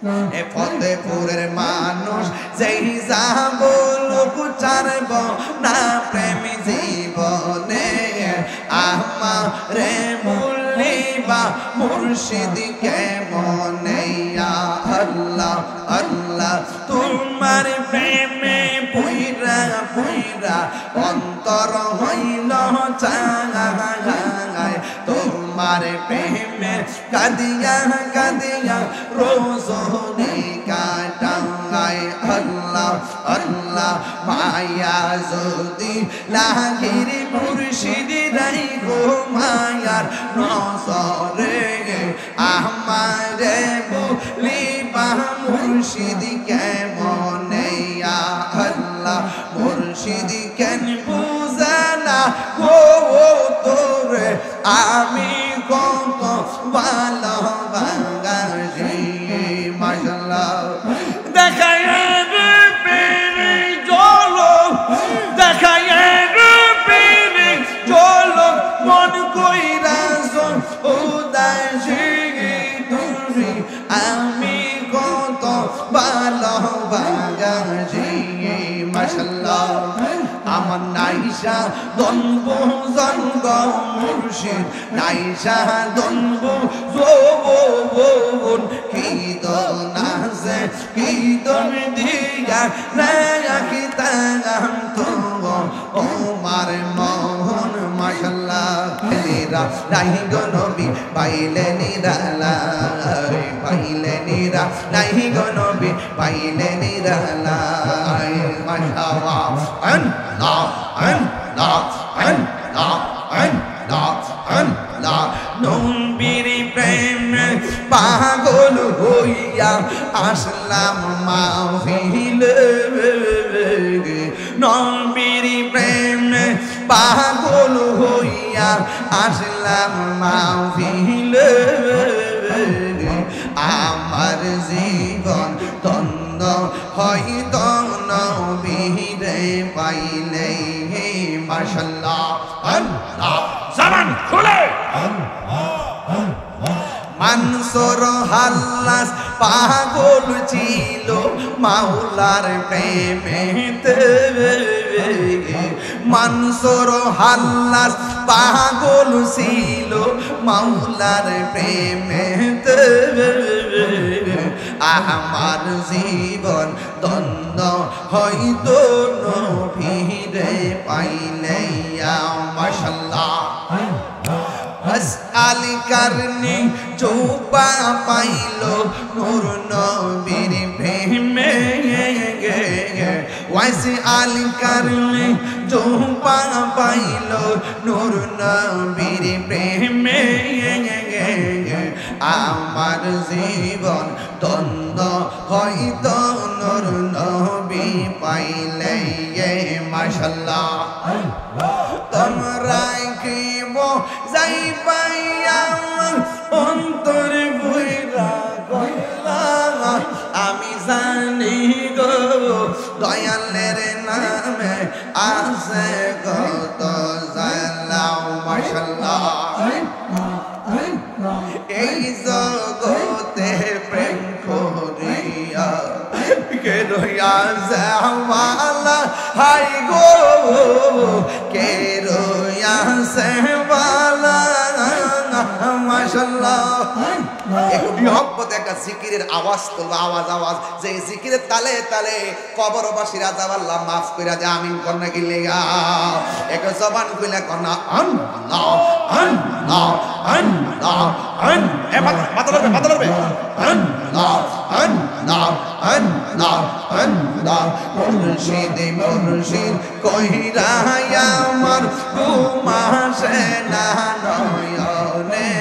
এ ফতেপুরের মানুষ যেই যা বলুক ছাড়ব না প্রেম জীবনে আমারে বলিবা মুর্শিদ কেমনে আল্লাহ আল্লাহ তোমার প্রেমে পুইরা পুইরা অন্তর হইল চাঙায় তোমার প্রেমে কাঁদিয়া কাঁদিয়া রোজনে কাটায় আল্লাহ আল্লাহ মায়া যদি লাগির মুর্শিদ রাই গো মায়ার নজরে আমারে বলিবা মুর্শিদ কেমনে আল্লাহ মুর্শিদ কেন বুঝানা গো তোরে আমি কত ভালোবাসি মাশাআল্লাহ দেখায় পেরে চলো দেখায় পেরে চলো মন কইরাছ উদাসী তুমি আমি কত ভালোবাসি মাশাআল্লাহ আমার নাইশা দনব জঙ্গ মুর্শিদ নাইশা দনব জোবন কি দনাসে কি দন দিয়া রাখি তাগাম তো ওমার মোহন মাশাআল্লাহ নিরা নাহি গো নবী পাইলে নিরালাই পাইলে নিরা নাহি গো নবী পাইলে নিরালাই মাশাআল্লাহ আল্লাহ আল্লাহ আল্লাহ আল্লাহ আল্লাহ নবীর প্রেম পাগল হইয়া আসলাম মাহফিলে নবীর প্রেম পাগল হইয়া আসলাম মাহফিলে আমার জীবন তন্ন হইত নবীরে পাইলে মাশাআল্লাহ আল্লাহ জবান খুলে মানসুর হাল্লাস পাগল ছিল মাওলার প্রেমেতে মানসুর হাল্লাস পাগল ছিল মাওলার প্রেমেতে আমার জীবন দ্বন্দ্ব হয়তো নবীরে পাইলে মাশাআল্লাহ আলী কারণে চৌপা পাইল নূর নবীর প্রেমে ওয়াইসি আলী কারণে চৌপা পাইল নূর নবীর প্রেমে আমার জীবন দ্বন্দ্ব হইত নূর নবী পাইলে মাশাআল্লাহ তোমরা কি যাই পাইয়া অন্তর ভুইরা গইলা আমি জানি গো দয়ালের নামে আছে কত জালা মাশাআল্লাহ এই জগতে প্রেম করিয়া কে রইয়া যাওয়ালা হাই গো কে রইয়া সেওয়ালা মাশাআল্লাহ একটু মহব্বত একটা জিকিরের আওয়াজ তুলবা আওয়াজ আওয়াজ যে জিকিরের তালে তালে কবরবাসীরা আল্লাহ মাফ কইরা দে আমিন করনা কি লাগা এক জবান কইলা করনা আল্লাহ আল্লাহ আল্লাহ আন এ মাথা ধরবে আল্লাহ আল্লাহ আল্লাহ আল্লাহ মুর্শিদ মুর্শিদ কইরা আমার ঘুমাসে না নয়নে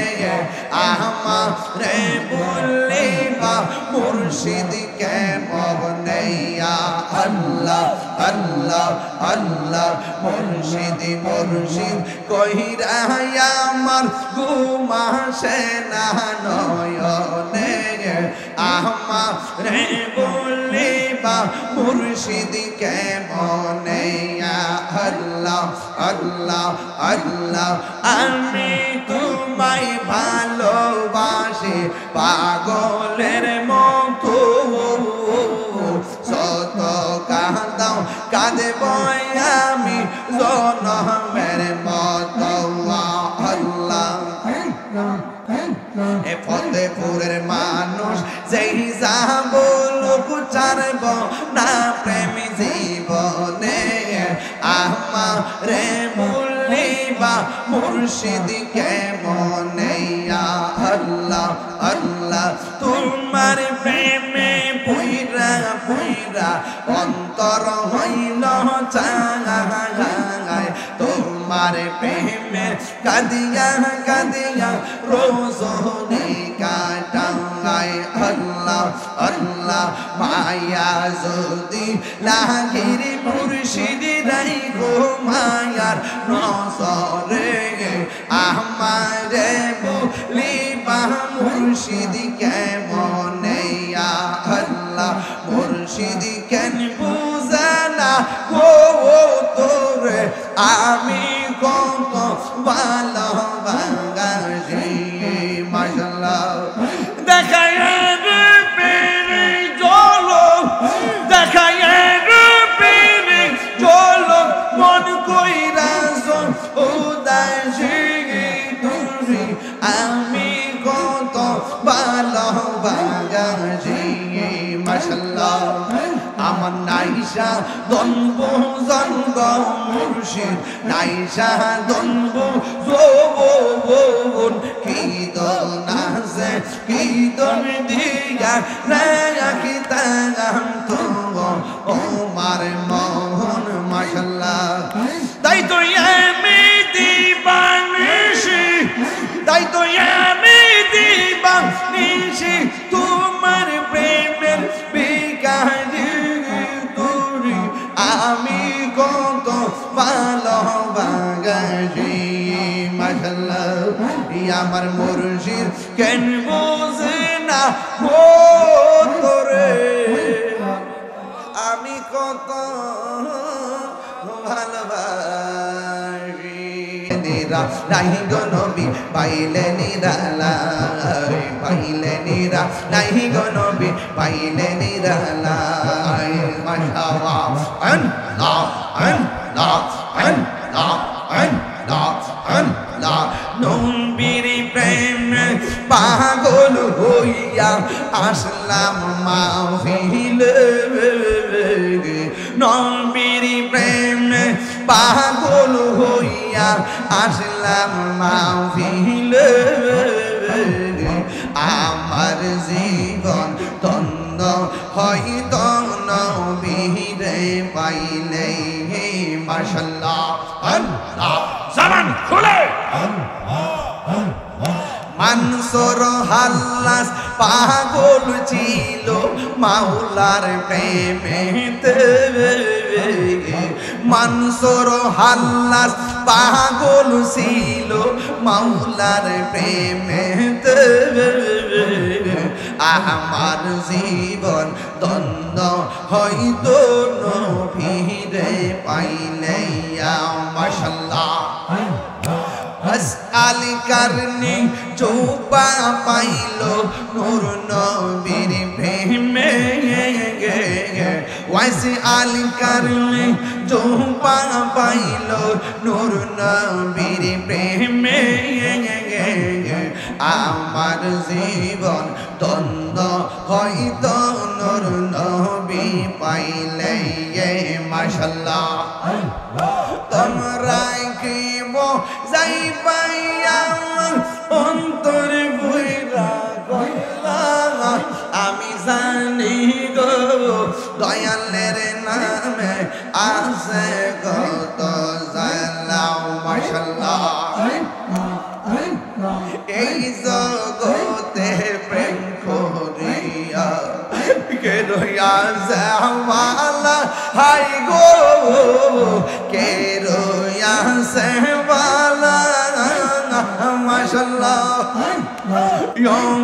আমারে বলিবা মুর্শিদ কেমনে আল্লাহ আল্লাহ আল্লাহ মুর্শিদ মুর্শিদ কইরা আমার ঘুমাসে না নয়নে আমারে বলিবা মুর্শিদ কেমনে আল্লাহ আল্লাহ আল্লাহ আমি তোমায় ভালোবাসি পাগলের মতো কাঁদব আমি জনমের মতো আল্লাহ এ ফতেপুরের মানুষ যেই যা বলুক ছাড়ব না প্রেম জীবনে আমারে বলিবা মুর্শিদ কেমনে আল্লাহ আল্লাহ তোমার প্রেমে পুইরা পুইরা অন্তর হইল চাঙায় তোমার প্রেমে কাঁদিয়া কাঁদিয়া রোজনে কাটায় আল্লাহ আল্লাহ মায়া যদি লাগির মুর্শিদ রাই গো মায়ার নজরে আমারে বলিবা মুর্শিদ কেমনে আল্লাহ মুর্শিদ কেন বুঝে না গো তোরে আমি কত ভালোবাসি মাশাআল্লাহ দেখায় পেরে চলো দেখায় পেরে চলো মন কইরা উদাসী তুমি আমি কত ভালোবাসি মাশাআল্লাহ আমার নাইশা দনব জনগ মুর্শিদ নাইশা দনব জোবন কি দনাসে কি দন দিয়া রাখি তাগাম তো ওমার মোহন মাশাআল্লাহ তাই তো আমি দিবানিশি তাই তো আমি দিবানিশি তোমার প্রেমের বিকারি তুরি আমি কত ভালোবাসি মাশাআল্লাহ আমার মুর্শিদ কেন বোঝে না ও তোরে আমি কত ভালোবাসি নিরা নাই গো নবী পাইলে নিরালাই পাইলে নিরা নাই গো নবী পাইলে নিরালাই মাশাআল্লাহ আল্লাহ আল্লাহ আল্লাহ আল্লাহ আল্লাহ নবীর প্রেম পাগল হইয়া আসলাম মাহফিলে নবীর প্রেম পাগল হইয়া আসলাম মাহফিলে আমার জীবন তন্দ হইত নবীরে পাইলে মাশাআল্লাহ আল্লাহ জবান খুলে মানসুর হাল্লাস পাগল ছিল মাওলার প্রেমেতে মানসুর হাল্লাস পাগল ছিল মাওলার প্রেমেতে আমার জীবন দ্বন্দ্ব হয়তো নবীরে পাইলে মাশাআল্লাহ আলী কারণে চৌপা পাইল নূর নবীর প্রেমে ওয়াসি আলী কারণে চৌপা পাইল নূর নবীর প্রেমে আমার জীবন দ্বন্দ্ব হইত নূর নবী পাইলে মাশাআল্লাহ তোমরা কি যাই পাইয়া অন্তর ভুইরা গইলা আমি জানি গো দয়ালের নামে আছে কত জালা মাশাআল্লাহ এই জগতে প্রেম করিয়া কে রইয়া যাওয়ালা হাই গো কে রইয়া সেওয়ালা মাশাআল্লাহ ইয়ম